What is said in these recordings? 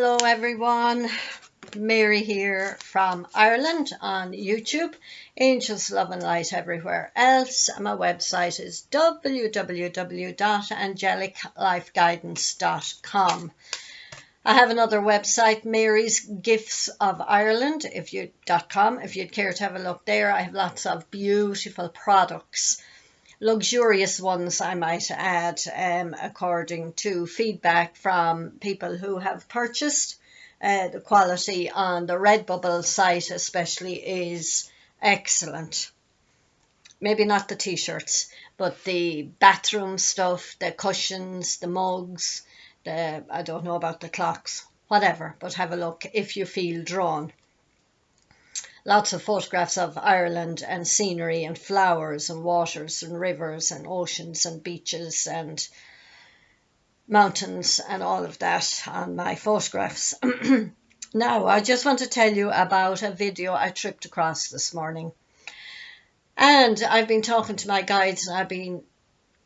Hello everyone, Mary here from Ireland on YouTube, Angels Love and Light everywhere else. My website is www.angeliclifeguidance.com. I have another website, Mary's Gifts of Ireland, .com, if you'd care to have a look there. I have lots of beautiful products. Luxurious ones, I might add, according to feedback from people who have purchased. The quality on the Redbubble site especially is excellent. Maybe not the t-shirts, but the bathroom stuff, the cushions, the mugs, I don't know about the clocks, whatever, but have a look if you feel drawn. Lots of photographs of Ireland and scenery and flowers and waters and rivers and oceans and beaches and mountains and all of that on my photographs. Now, I just want to tell you about a video I tripped across this morning. And I've been talking to my guides and I've been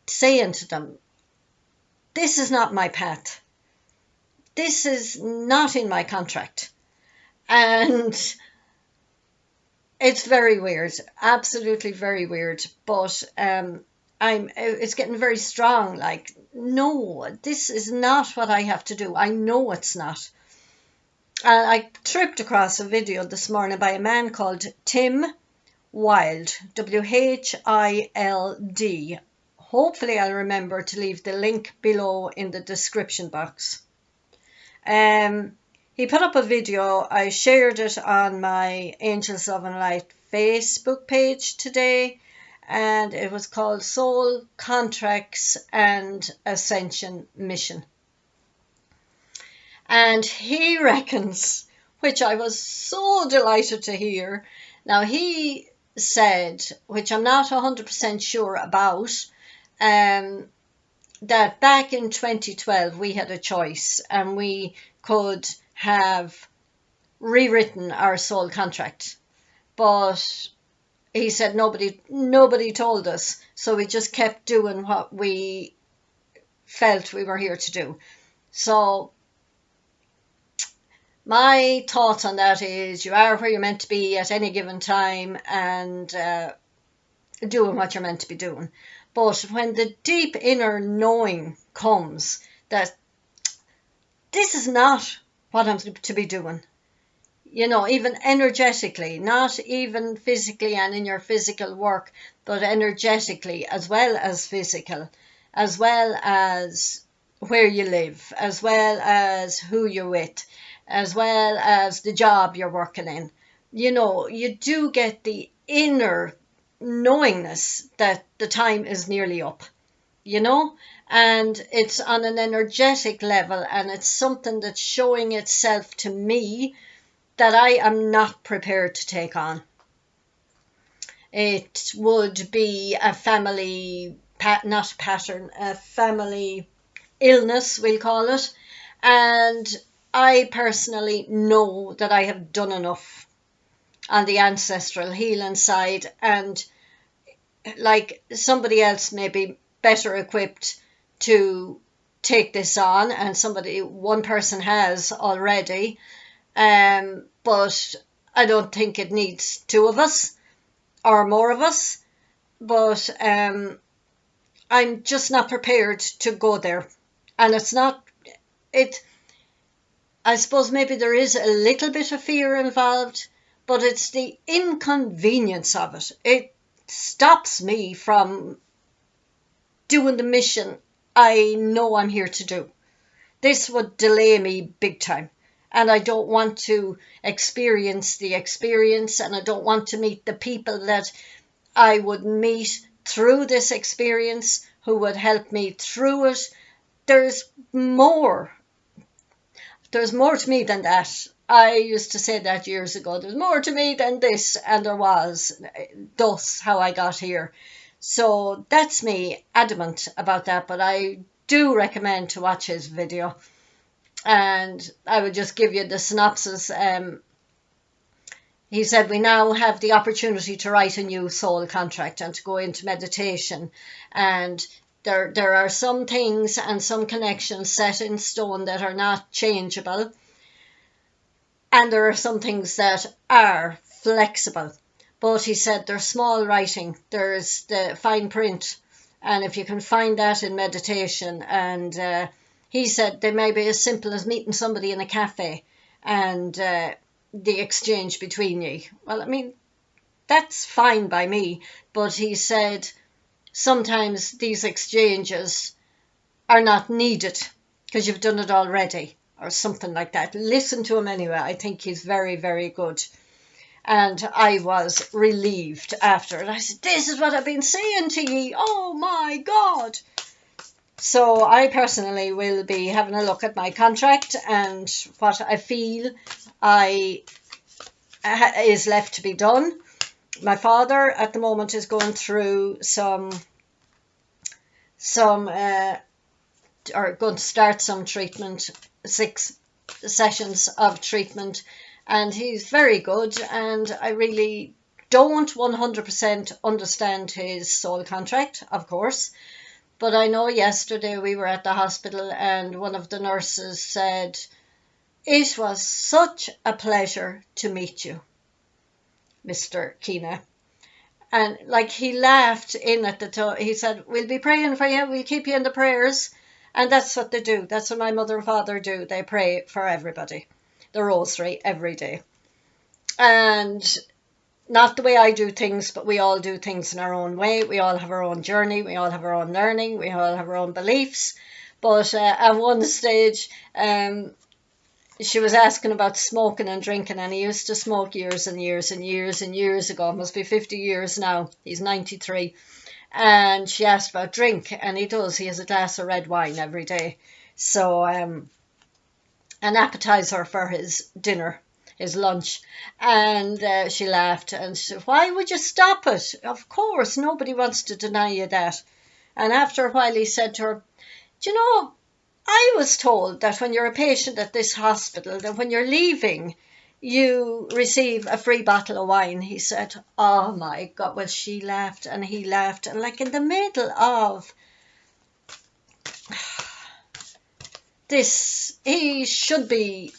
saying to them, this is not my path. This is not in my contract. And it's very weird, absolutely very weird, but it's getting very strong, like, no, this is not what I have to do. I know it's not. And I tripped across a video this morning by a man called Tim Wild, W-H-I-L-D. Hopefully I'll remember to leave the link below in the description box. He put up a video. I shared it on my Angels Love and Light Facebook page today, and it was called Soul Contracts and Ascension Mission. And he reckons, which I was so delighted to hear. Now he said, which I'm not 100% sure about, that back in 2012 we had a choice and we could have rewritten our soul contract, but he said nobody told us, so we just kept doing what we felt we were here to do. So my thoughts on that is you are where you're meant to be at any given time and doing what you're meant to be doing. But when the deep inner knowing comes that this is not what I'm to be doing, you know, even energetically, not even physically and in your physical work, but energetically as well as physical, as well as where you live, as well as who you're with, as well as the job you're working in. You know, you do get the inner knowingness that the time is nearly up, you know, and it's on an energetic level, and it's something that's showing itself to me that I am not prepared to take on. It would be a family, a family illness, we'll call it, and I personally know that I have done enough on the ancestral healing side, and like somebody else may be better equipped to take this on, and one person has already, but I don't think it needs two of us or more of us, but I'm just not prepared to go there. And I suppose maybe there is a little bit of fear involved, but it's the inconvenience of it. It stops me from doing the mission I know I'm here to do. This would delay me big time, and I don't want to experience the experience, and I don't want to meet the people that I would meet through this experience who would help me through it. There's more to me than that. I used to say that years ago. There's more to me than this, and there was. Thus how I got here. So that's me adamant about that, but I do recommend to watch his video. And I would just give you the synopsis. He said, we now have the opportunity to write a new soul contract and to go into meditation. And there are some things and some connections set in stone that are not changeable. And there are some things that are flexible. But he said there's small writing, there's the fine print. And if you can find that in meditation, and he said they may be as simple as meeting somebody in a cafe and the exchange between you. Well, I mean, that's fine by me. But he said sometimes these exchanges are not needed because you've done it already or something like that. Listen to him anyway. I think he's very, very good. And I was relieved after it. I said, this is what I've been saying to ye. Oh my God. So I personally will be having a look at my contract and what I feel is left to be done. My father at the moment is going through or going to start some treatment, 6 sessions of treatment, and he's very good, and I really don't 100% understand his soul contract, of course, but I know yesterday we were at the hospital and one of the nurses said, it was such a pleasure to meet you, Mr. Keena. And like he laughed in at the time, he said, we'll be praying for you, we'll keep you in the prayers. And that's what they do. That's what my mother and father do. They pray for everybody. The rosary every day. And not the way I do things, but we all do things in our own way. We all have our own journey. We all have our own learning. We all have our own beliefs. But at one stage, she was asking about smoking and drinking, and he used to smoke years and years and years and years ago. It must be 50 years now. He's 93. And she asked about drink, and he does. He has a glass of red wine every day. So an appetizer for his dinner, his lunch. And she laughed and she said, why would you stop it? Of course, nobody wants to deny you that. And after a while he said to her, do you know, I was told that when you're a patient at this hospital, that when you're leaving, you receive a free bottle of wine. He said, oh my God. Well, she laughed and he laughed. And like in the middle of this, he should be,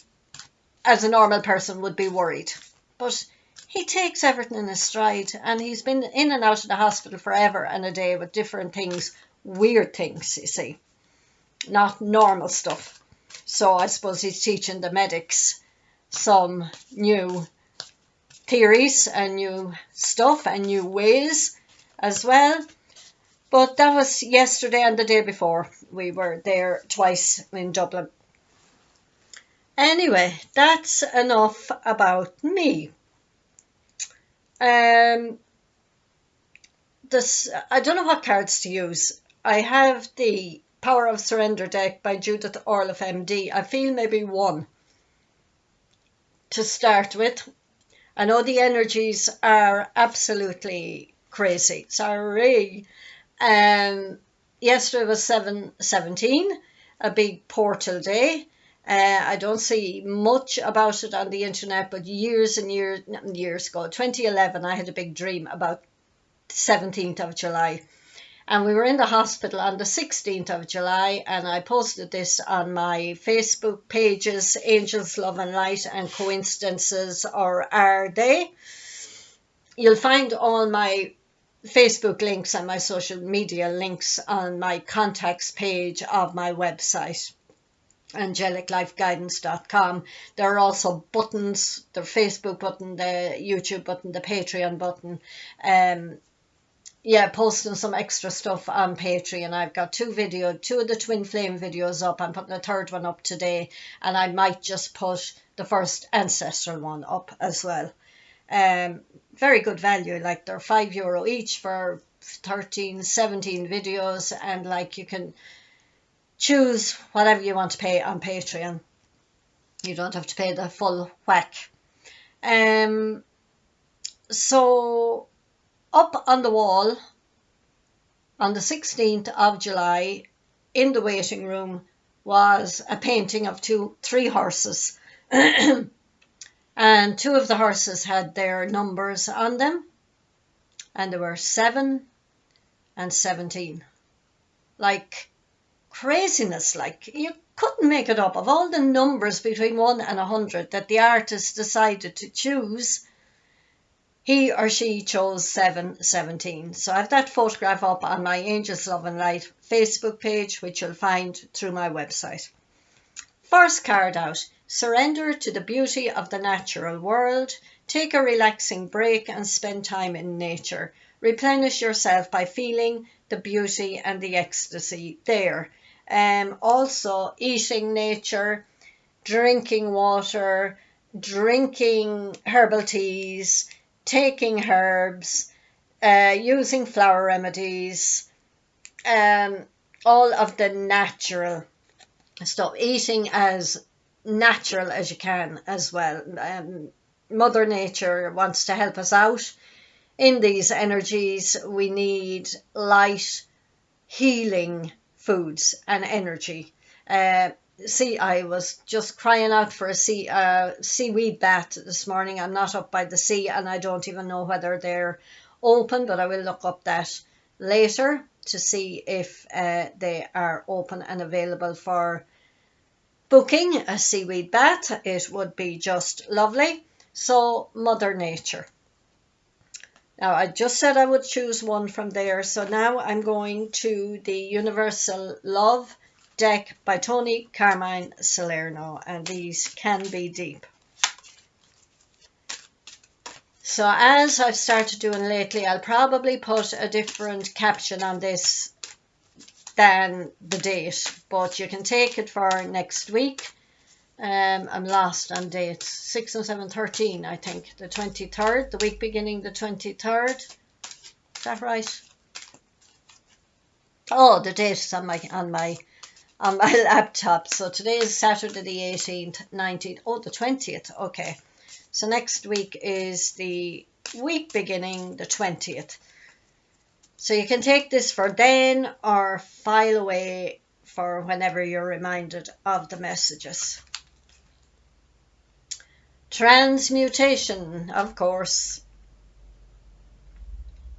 as a normal person, would be worried. But he takes everything in his stride. And he's been in and out of the hospital forever and a day with different things, weird things, you see. Not normal stuff. So I suppose he's teaching the medics some new theories and new stuff and new ways as well. But that was yesterday and the day before. We were there twice in Dublin. Anyway, that's enough about me. I don't know what cards to use. I have the Power of Surrender deck by Judith Orloff MD. I feel maybe one to start with. I know the energies are absolutely crazy. Sorry. Yesterday was 7/17, a big portal day. I don't see much about it on the internet, but years ago, 2011, I had a big dream about 17th of July. And we were in the hospital on the 16th of July, and I posted this on my Facebook pages, Angels, Love and Light, and Coincidences, or Are They? You'll find all my Facebook links and my social media links on my contacts page of my website, angeliclifeguidance.com. There are also buttons, the Facebook button, the YouTube button, the Patreon button. Posting some extra stuff on Patreon. I've got 2 of the Twin Flame videos up. I'm putting a 3rd one up today, and I might just put the first ancestral one up as well. Very good value. Like they're €5 each for 13, 17 videos, and like you can choose whatever you want to pay on Patreon. You don't have to pay the full whack. So up on the wall on the 16th of July in the waiting room was a painting of 3 horses. And 2 of the horses had their numbers on them, and there were 7 and 17. Like craziness, like you couldn't make it up. Of all the numbers between 1 and 100 that the artist decided to choose, he or she chose 717. So I have that photograph up on my Angels Love and Light Facebook page, which you'll find through my website. First card out, surrender to the beauty of the natural world. Take a relaxing break and spend time in nature. Replenish yourself by feeling the beauty and the ecstasy there. Also eating nature, drinking water, drinking herbal teas, taking herbs, using flower remedies, all of the natural stuff, eating as natural as you can as well. Mother Nature wants to help us out in these energies. We need light, healing foods and energy. I was just crying out for a seaweed bath this morning. I'm not up by the sea and I don't even know whether they're open, but I will look up that later to see if they are open and available for booking a seaweed bath. It would be just lovely. So, Mother Nature. Now, I just said I would choose one from there. So now I'm going to the Universal Love deck by Tony Carmine Salerno. And these can be deep. So as I've started doing lately, I'll probably put a different caption on this than the date. But you can take it for next week. I'm lost on dates. 6 and 7, 13, I think. The 23rd, the week beginning the 23rd. Is that right? Oh, the date is on my laptop. So today is Saturday the 18th, 19th. Oh, the 20th. Okay. So next week is the week beginning the 20th. So you can take this for then or file away for whenever you're reminded of the messages. Transmutation, of course.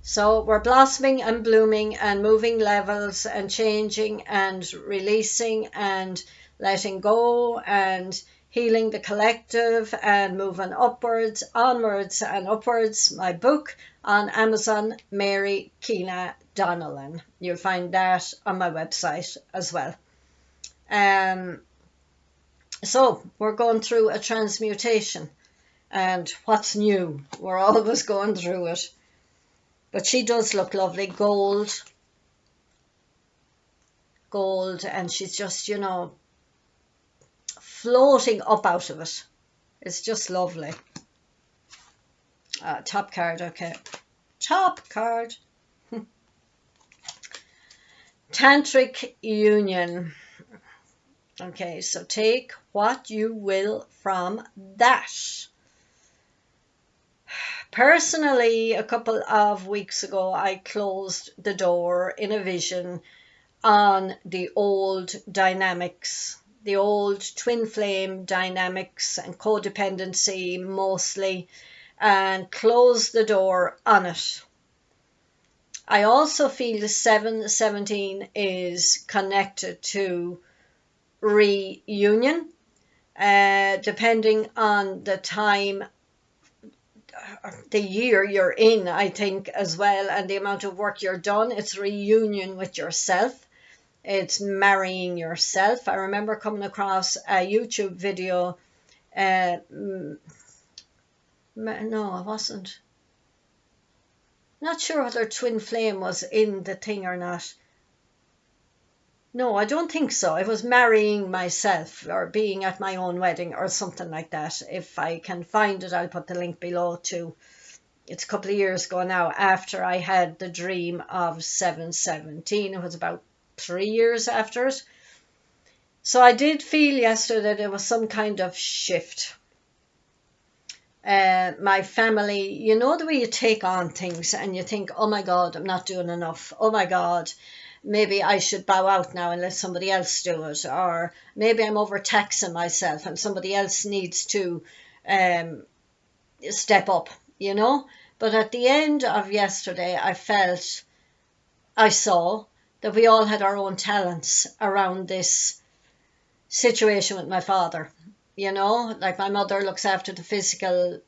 So we're blossoming and blooming and moving levels and changing and releasing and letting go and healing the collective and moving upwards, onwards and upwards. My book on Amazon, Mary Keena Donnellan. You'll find that on my website as well. So we're going through a transmutation, and what's new? We're always going through it. But she does look lovely, gold, and she's just, floating up out of it. It's just lovely. Top card, okay. Top card. Tantric union. Okay, so take what you will from that. Personally, a couple of weeks ago, I closed the door in a vision on the old dynamics, the old twin flame dynamics and codependency mostly, and closed the door on it. I also feel 717 is connected to reunion, depending on the time, the year you're in, I think, as well, and the amount of work you're done. It's reunion with yourself. It's marrying yourself. I remember coming across a YouTube video. No, I wasn't. Not sure whether twin flame was in the thing or not. No, I don't think so. It was marrying myself or being at my own wedding or something like that. If I can find it, I'll put the link below too. It's a couple of years ago now, after I had the dream of 717. It was about 3 years after it. So I did feel yesterday that there was some kind of shift. My family, you know the way you take on things and you think, oh my God, I'm not doing enough. Oh my God, maybe I should bow out now and let somebody else do it. Or maybe I'm overtaxing myself and somebody else needs to step up, But at the end of yesterday, I saw that we all had our own talents around this situation with my father. You know, like my mother looks after the physical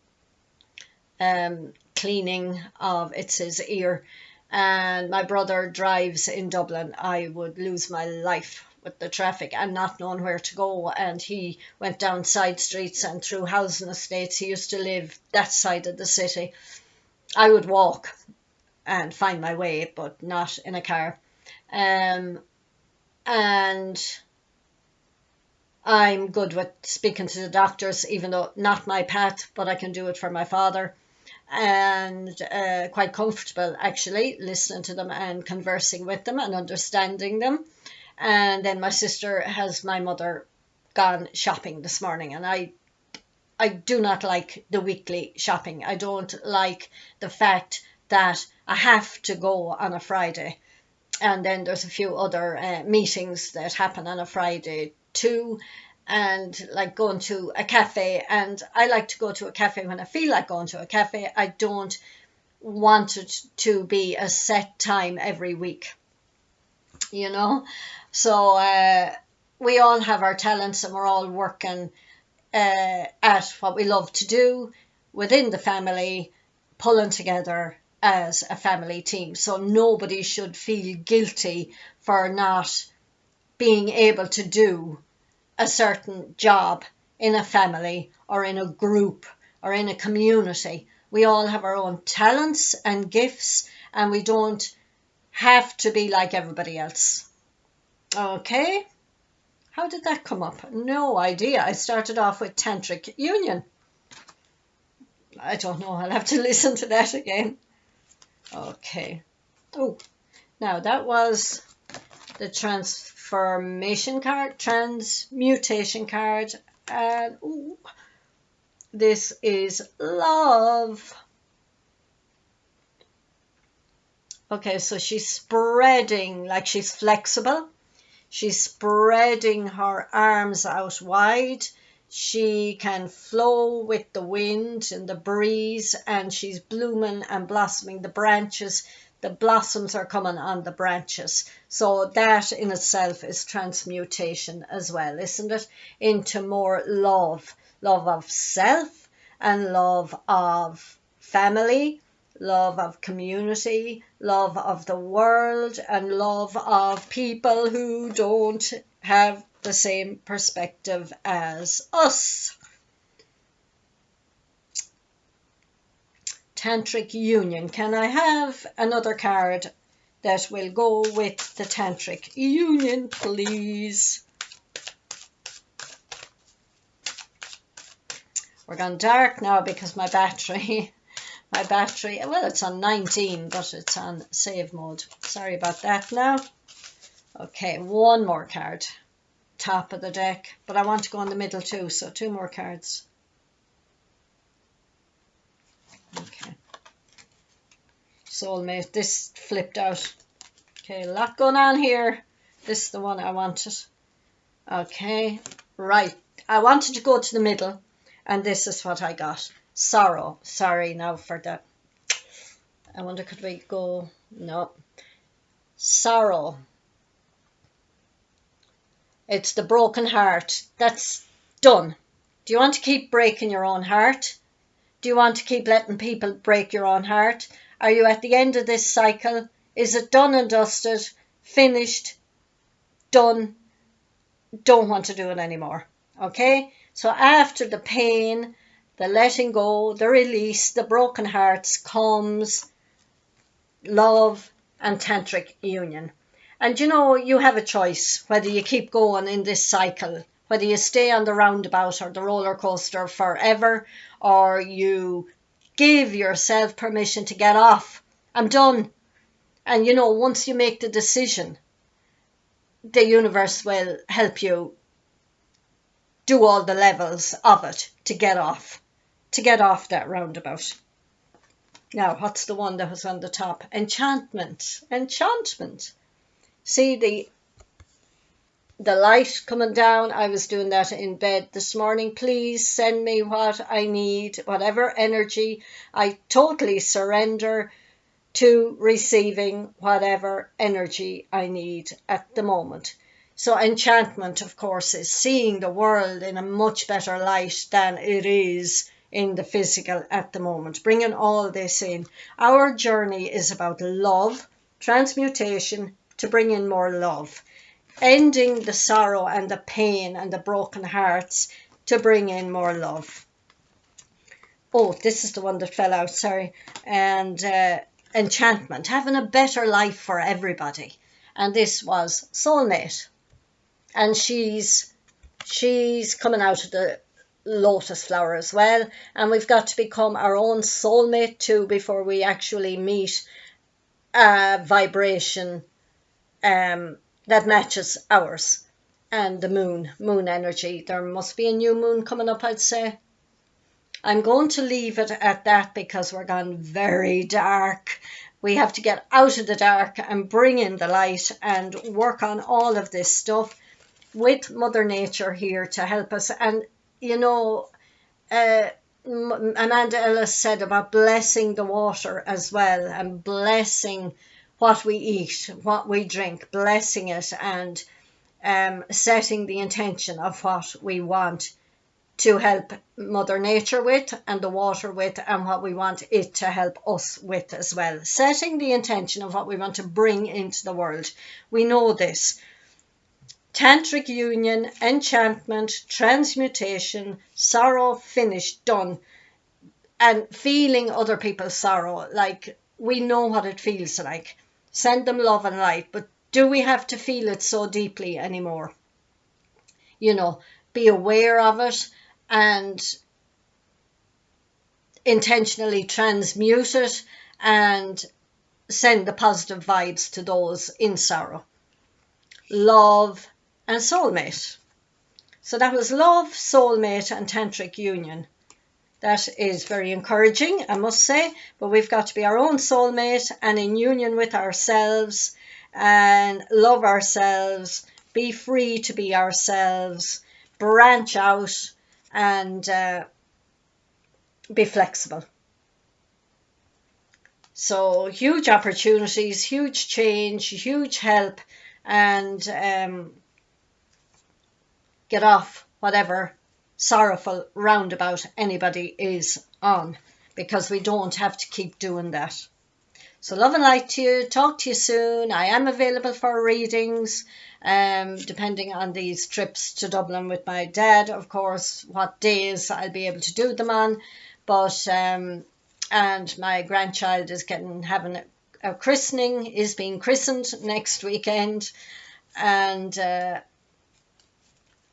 cleaning of it's his ear, and my brother drives in Dublin. I would lose my life with the traffic and not knowing where to go, and he went down side streets and through housing estates. He used to live that side of the city. I would walk and find my way, but not in a car. And I'm good with speaking to the doctors, even though not my path, but I can do it for my father. And quite comfortable actually listening to them and conversing with them and understanding them. And then my sister has my mother gone shopping this morning, and I do not like the weekly shopping. I don't like the fact that I have to go on a Friday, and then there's a few other meetings that happen on a Friday too, and like going to a cafe. And I like to go to a cafe when I feel like going to a cafe. I don't want it to be a set time every week, you know. So we all have our talents, and we're all working at what we love to do within the family, pulling together as a family team. So nobody should feel guilty for not being able to do a certain job in a family or in a group or in a community. We all have our own talents and gifts, and we don't have to be like everybody else. Okay, how did that come up? No idea. I started off with tantric union. I don't know, I'll have to listen to that again. Okay. Oh, now that was the transmutation card, and ooh, this is love. Okay, so she's spreading, like she's flexible. She's spreading her arms out wide. She can flow with the wind and the breeze, and she's blooming and blossoming. The branches, the blossoms are coming on the branches. So that in itself is transmutation as well, isn't it? Into more love. Love of self and love of family, love of community, love of the world, and love of people who don't have the same perspective as us. Tantric union. Can I have another card that will go with the tantric union, please? We're gone dark now because my battery, well, it's on 19, but it's on save mode. Sorry about that now. Okay, one more card. Top of the deck, but I want to go in the middle too, so two more cards. Okay. Soulmate, this flipped out. Okay, a lot going on here. This is the one I wanted. Okay, right. I wanted to go to the middle, and this is what I got. Sorrow. Sorry now for that. I wonder, could we go? No. Sorrow. It's the broken heart. That's done. Do you want to keep breaking your own heart? Do you want to keep letting people break your own heart? Are you at the end of this cycle? Is it done and dusted? Finished? Done? Don't want to do it anymore. Okay? So after the pain, the letting go, the release, the broken hearts comes love and tantric union. And you know, you have a choice whether you keep going in this cycle, whether you stay on the roundabout or the roller coaster forever, or you give yourself permission to get off. I'm done. And you know, once you make the decision, the universe will help you do all the levels of it to get off that roundabout. Now, what's the one that was on the top? Enchantment. Enchantment. See the light coming down. I was doing that in bed this morning. Please send me what I need, whatever energy. I totally surrender to receiving whatever energy I need at the moment. So enchantment, of course, is seeing the world in a much better light than it is in the physical at the moment, bringing all this in. Our journey is about love, transmutation to bring in more love, ending the sorrow and the pain and the broken hearts to bring in more love. Oh, this is the one that fell out, sorry. And enchantment, having a better life for everybody. And this was soulmate. And she's coming out of the lotus flower as well. And we've got to become our own soulmate too before we actually meet a vibration that matches ours. And the moon energy. There must be a new moon coming up, I'd say. I'm going to leave it at that because we're gone very dark. We have to get out of the dark and bring in the light and work on all of this stuff with Mother Nature here to help us. And, you know, Amanda Ellis said about blessing the water as well, and blessing what we eat, what we drink, blessing it, and setting the intention of what we want to help Mother Nature with and the water with, and what we want it to help us with as well. Setting the intention of what we want to bring into the world. We know this. Tantric union, enchantment, transmutation, sorrow, finished, done. And feeling other people's sorrow, like we know what it feels like. Send them love and light, but do we have to feel it so deeply anymore? You know, be aware of it and intentionally transmute it and send the positive vibes to those in sorrow. Love and soulmate. So that was love, soulmate and tantric union. That is very encouraging, I must say, but we've got to be our own soulmate and in union with ourselves and love ourselves, be free to be ourselves, branch out and be flexible. So huge opportunities, huge change, huge help, and get off whatever sorrowful roundabout anybody is on, because we don't have to keep doing that. So love and light to you. Talk to you soon. I am available for readings, depending on these trips to Dublin with my dad, of course, what days I'll be able to do them on. But and my grandchild is having a christening, is being christened next weekend, and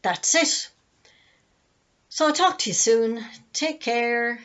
that's it. So I'll talk to you soon. Take care.